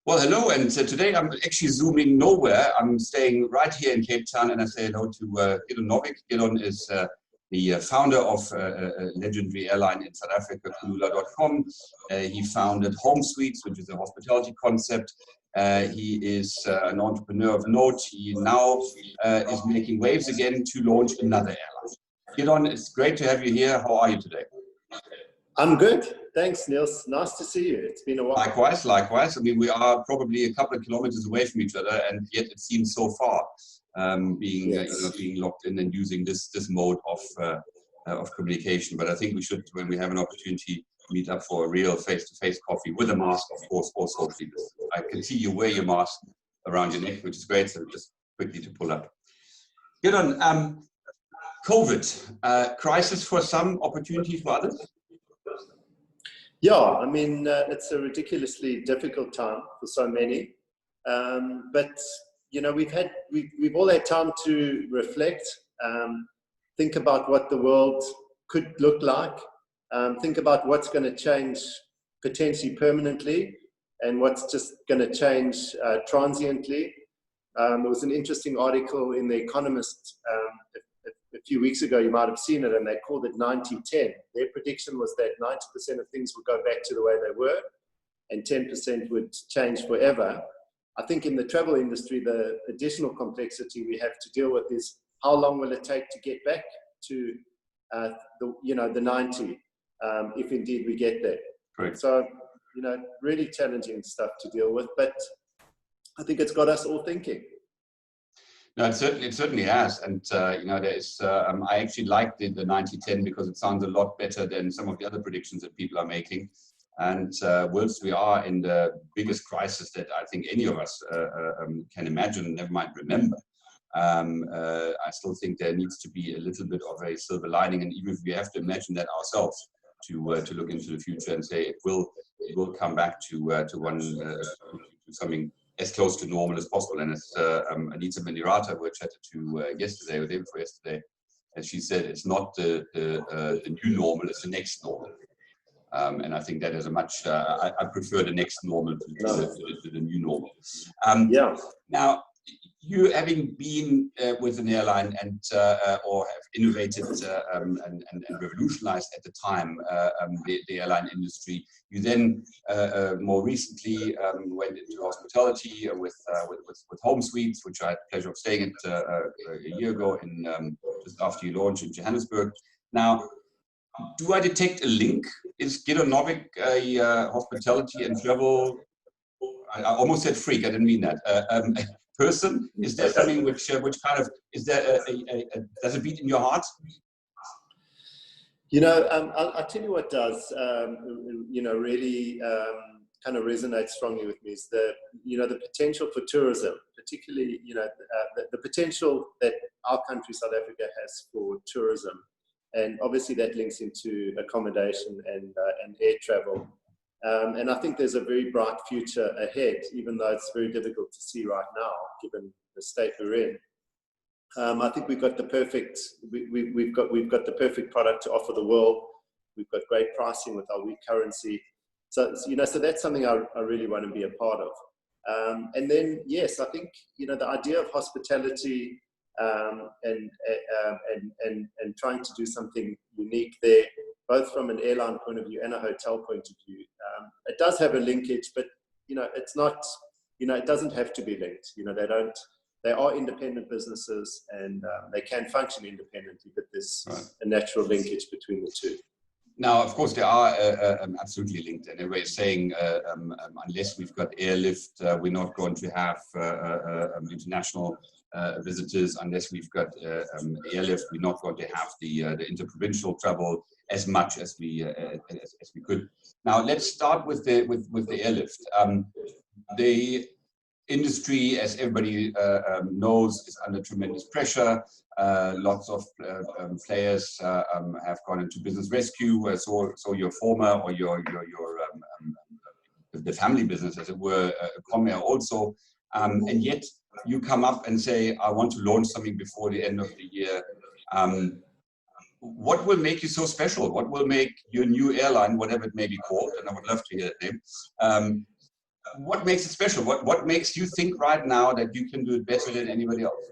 Well, hello, and today I'm actually zooming nowhere. I'm staying right here in Cape Town, and I say hello to Gidon Novick. Gidon is the founder of a legendary airline in South Africa, Kulula.com. He founded Homesuites, which is a hospitality concept. He is an entrepreneur of note. He now is making waves again to launch another airline. Gidon, it's great to have you here. How are you today? I'm good. Thanks, Nils. Nice to see you. It's been a while. Likewise. I mean, we are probably a couple of kilometers away from each other, and yet it seems so far, being locked in and using this mode of communication. But I think we should, when we have an opportunity, meet up for a real face-to-face coffee with a mask, of course, also. I can see you wear your mask around your neck, which is great. So just quickly to pull up. Gidon, COVID, crisis for some, opportunity for others? Yeah, I mean, it's a ridiculously difficult time for so many, but you know, we've all had time to reflect, think about what the world could look like, think about what's going to change potentially permanently, and what's just going to change transiently. There was an interesting article in The Economist a few weeks ago. You might have seen it, and they called it 90-10. Their prediction was that 90% of things would go back to the way they were and 10% would change forever. I think in the travel industry, the additional complexity we have to deal with is how long will it take to get back to the 90, if indeed we get there. Right. So, really challenging stuff to deal with, but I think it's got us all thinking. No, it certainly has, and there's. I actually like the 90-10 because it sounds a lot better than some of the other predictions that people are making. And whilst we are in the biggest crisis that I think any of us can imagine, never mind remember, I still think there needs to be a little bit of a silver lining, and even if we have to imagine that ourselves, to look into the future and say it will come back to something as close to normal as possible. And as Anita Mendirata, we chatted to yesterday or the day before yesterday, as she said, it's not the new normal, it's the next normal. And I think that is a much, I prefer the next normal to the new normal. Now, you having been with an airline and or have innovated and revolutionized at the time the airline industry, you then more recently went into hospitality with Homesuites, which I had the pleasure of staying at a year ago, just after you launched in Johannesburg. Now, do I detect a link? Is Gidon Novick a hospitality and travel? I almost said freak. I didn't mean that. Person? Is there something which kind of, is there does it beat in your heart? I'll tell you what does, really kind of resonates strongly with me is the potential for tourism, particularly, the potential that our country, South Africa, has for tourism. And obviously that links into accommodation and air travel. And I think there's a very bright future ahead, even though it's very difficult to see right now, given the state we're in. I think we've got the perfect we've got the perfect product to offer the world. We've got great pricing with our weak currency. So that's something I really want to be a part of. And then yes, I think the idea of hospitality and trying to do something unique there, both from an airline point of view and a hotel point of view. It does have a linkage, but it's not. It doesn't have to be linked. They are independent businesses, and they can function independently. But there's a natural linkage between the two. Now, of course, they are absolutely linked. And everybody is saying, unless we've got airlift, we're not going to have international visitors. Unless we've got airlift, we're not going to have the interprovincial travel as much as we could. Now, let's start with the airlift. The industry, as everybody knows, is under tremendous pressure. Lots of players have gone into business rescue. So your former or the family business, as it were, Comair also, and yet you come up and say, I want to launch something before the end of the year. What will make you so special? What will make your new airline, whatever it may be called, and I would love to hear that name, What makes it special? What makes you think right now that you can do it better than anybody else?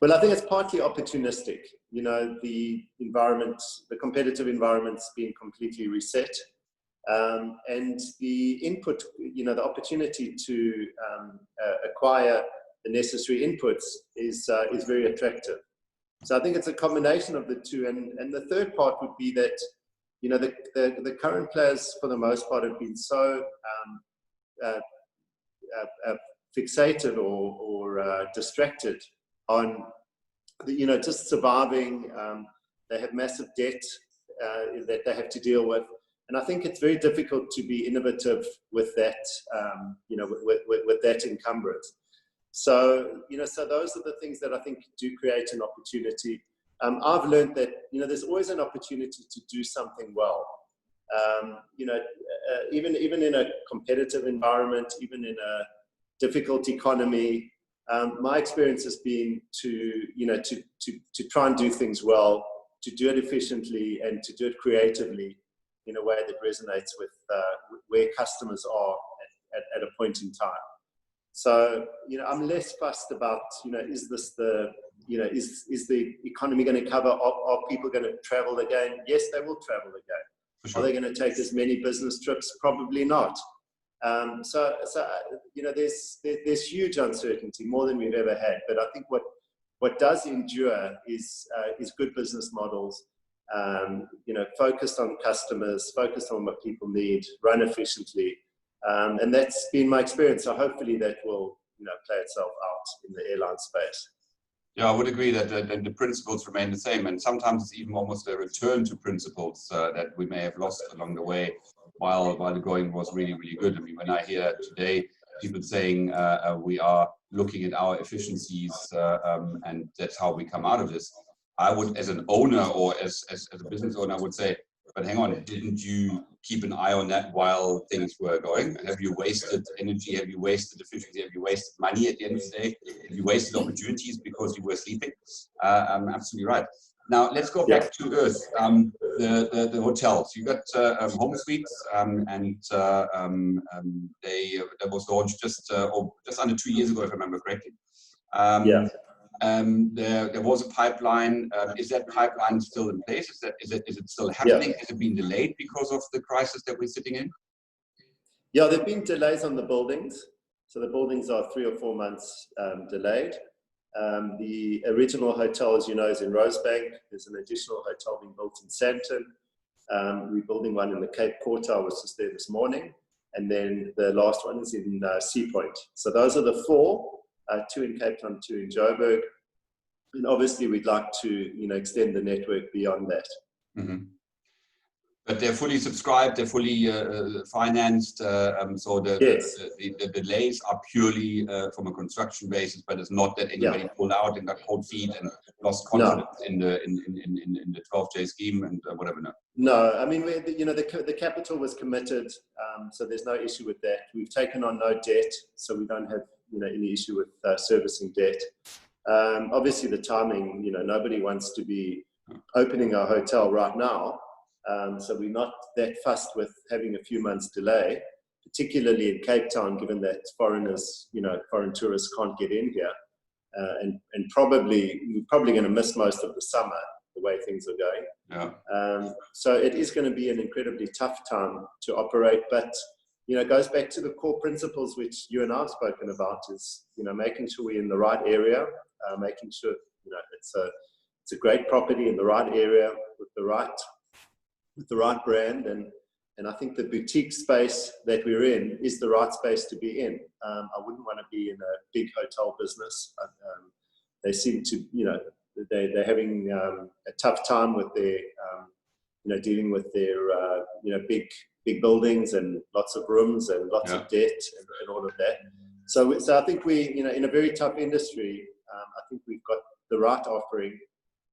Well, I think it's partly opportunistic. You know, the environment, the competitive environment's been completely reset. And the input, you know, the opportunity to acquire the necessary inputs is very attractive. So I think it's a combination of the two. And the third part would be that, you know, the current players, for the most part, have been so fixated or distracted on, you know, just surviving. They have massive debt that they have to deal with. And I think it's very difficult to be innovative with that, you know, with that encumbrance. So, you know, so those are the things that I think do create an opportunity. I've learned that, you know, there's always an opportunity to do something well. You know, even in a competitive environment, even in a difficult economy, my experience has been to, you know, to try and do things well, to do it efficiently, and to do it creatively in a way that resonates with where customers are at a point in time. So, you know, I'm less fussed about, you know, is this the, you know, is the economy going to cover? Are people going to travel again? Yes, they will travel again. Sure. Are they going to take as many business trips? Probably not. So you know, there's huge uncertainty, more than we've ever had. But I think what does endure is good business models. You know, focused on customers, focused on what people need, run efficiently. And that's been my experience. So hopefully that will, you know, play itself out in the airline space. Yeah, I would agree that the principles remain the same. And sometimes it's even almost a return to principles that we may have lost along the way while the going was really, really good. I mean, when I hear today people saying we are looking at our efficiencies and that's how we come out of this, I would, as an owner or as a business owner, I would say, but hang on, didn't you keep an eye on that while things were going? Have you wasted energy? Have you wasted efficiency? Have you wasted money at the end of the day? Have you wasted opportunities because you were sleeping? Absolutely right. Now let's go back to Earth. The hotels. You got Homesuites, and that was launched just under 2 years ago, if I remember correctly. There was a pipeline. Is that pipeline still in place? Is it still happening? Has it been delayed because of the crisis that we're sitting in? Yeah, there have been delays on the buildings. So the buildings are 3 or 4 months delayed. The original hotel, as you know, is in Rosebank. There's an additional hotel being built in Sandton. We're building one in the Cape Quarter. I was just there this morning. And then the last one is in Sea Point. So those are the 4. 2 in Cape Town, 2 in Joburg, and obviously we'd like to, you know, extend the network beyond that. Mm-hmm. But they're fully subscribed, they're fully financed, so the delays are purely from a construction basis, but it's not that anybody pulled out and got cold feet and lost confidence in the 12J scheme and whatever. No, I mean, you know, the capital was committed, so there's no issue with that. We've taken on no debt, so we don't have, you know, any issue with servicing debt. Obviously the timing, you know, nobody wants to be opening a hotel right now. So we're not that fussed with having a few months delay, particularly in Cape Town, given that foreigners, you know, foreign tourists can't get in here. And we're probably going to miss most of the summer, the way things are going. Yeah. So it is going to be an incredibly tough time to operate, but you know, it goes back to the core principles which you and I have spoken about, is, you know, making sure we're in the right area, making sure, you know, it's a great property in the right area with the right brand, and I think the boutique space that we're in is the right space to be in. I wouldn't want to be in a big hotel business. They seem to, you know, they're having a tough time with their, you know, dealing with their, you know, big buildings and lots of rooms and lots of debt and all of that. So I think we, you know, in a very tough industry, I think we've got the right offering.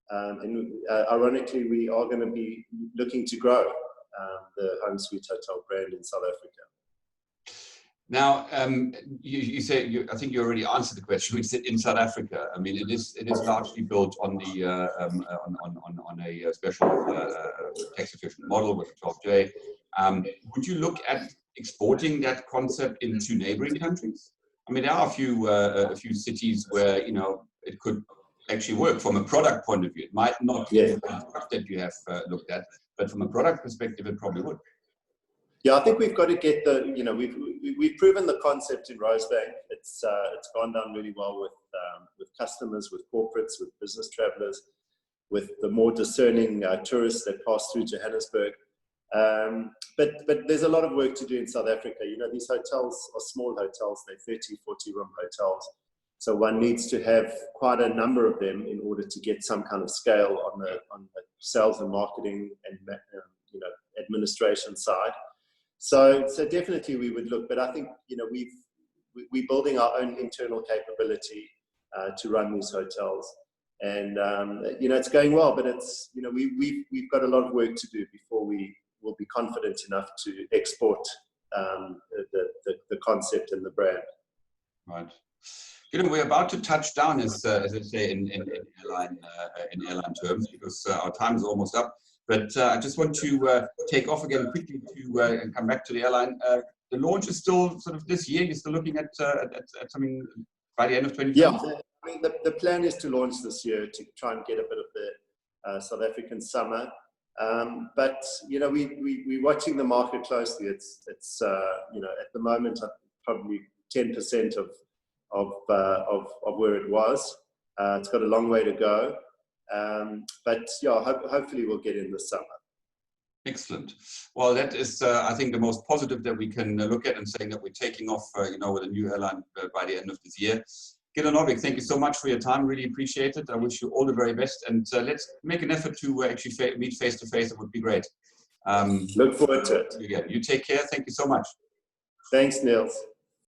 And ironically, we are going to be looking to grow the Homesuites Hotel brand in South Africa. Now, you say, I think you already answered the question. We said in South Africa. I mean, it is largely built on the on a special tax efficient model with 12J. Would you look at exporting that concept into neighboring countries? I mean, there are a few cities where, you know, it could actually work from a product point of view. It might not be the product that you have looked at, but from a product perspective, it probably would. Yeah, I think we've got to get we've proven the concept in Rosebank. It's gone down really well with customers, with corporates, with business travelers, with the more discerning tourists that pass through Johannesburg. But there's a lot of work to do in South Africa. You know, these hotels are small hotels. They're 30, 40 room hotels. So one needs to have quite a number of them in order to get some kind of scale on the sales and marketing and administration side. So definitely we would look, but I think, you know, we're building our own internal capability to run these hotels, and you know, it's going well, but it's, you know, we've got a lot of work to do before we will be confident enough to export the concept and the brand. Right. You know, we're about to touch down, as I say, in airline terms, because our time is almost up. But I just want to take off again quickly to come back to the airline. The launch is still sort of this year. You're still looking at something by the end of 2020? Yeah, I mean, the plan is to launch this year to try and get a bit of the South African summer. But you know, we're watching the market closely. It's you know, at the moment probably 10% of where it was. It's got a long way to go. But yeah, hopefully we'll get in this summer. Excellent. Well, that is, I think, the most positive that we can look at, and saying that we're taking off, you know, with a new airline by the end of this year. Gidon Novick, thank you so much for your time. Really appreciate it. I wish you all the very best, and let's make an effort to actually meet face to face. It would be great. Look forward to it. You take care. Thank you so much. Thanks, Nils.